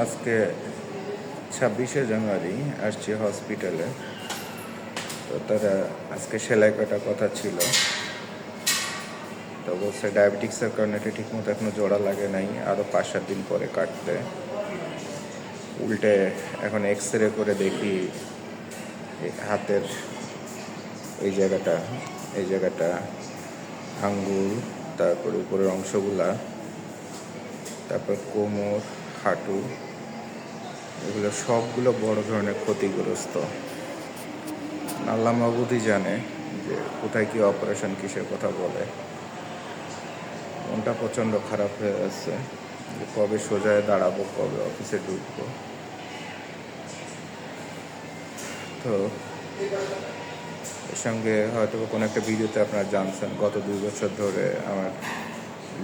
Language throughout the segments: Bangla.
আজকে 26শে জানুয়ারি আসছি হসপিটালে। তো তারা আজকে সেলাই কাটার কথা ছিল, তো বলছে ডায়াবেটিক্সের কারণে এটা ঠিকমতো এখনও জোড়া লাগে নাই, আরও 5-7 দিন পরে কাটতে। উল্টে এখন এক্স-রে করে দেখি হাতের এই জায়গাটা আঙ্গুল, তারপরে উপরের অংশগুলা, তারপর কোমর, হাঁটু, এগুলো সবগুলো বড় ধরনের ক্ষতিগ্রস্ত। আল্লাহ মাবুদই জানে যে কোথায় কি অপারেশন, কিসের কথা বলে। মনটা প্রচণ্ড খারাপ হয়ে আছে যে কবে সোজায় দাঁড়াবো, কবে অফিসে ঢুকবো। তো এর সঙ্গে হয়তো কোনো একটা ভিডিওতে আপনারা জানছেন গত 2 বছর ধরে আমার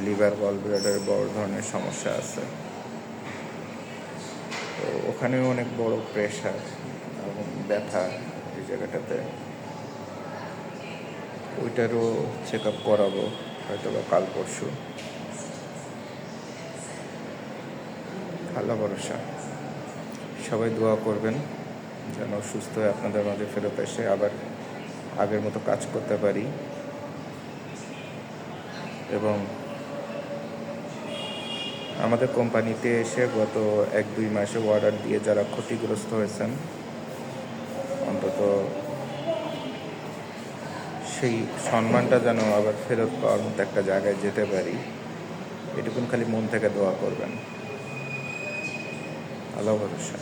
লিভার গলব্লাডার বড় ধরনের সমস্যা আছে। তো ওখানেও অনেক বড় প্রেশার এবং ব্যথা এই জায়গাটাতে। ওইটারও চেক আপ করাবো হয়তো বা কাল পরশু। আল্লাহ ভরসা। সবাই দোয়া করবেন যেন সুস্থ হয়ে আপনাদের মাঝে ফেরত এসে আবার আগের মতো কাজ করতে পারি। এবং আমাদের কোম্পানিতে এসে গত 1-2 মাসে অর্ডার দিয়ে যারা ক্ষতিগ্রস্ত হয়েছেন, অন্তত সেই সম্মানটা যেন আবার ফেরত পাওয়ার মতো একটা জায়গায় যেতে পারি, এটুকুন খালি মন থেকে দোয়া করবেন। আল্লাহ ভরসা।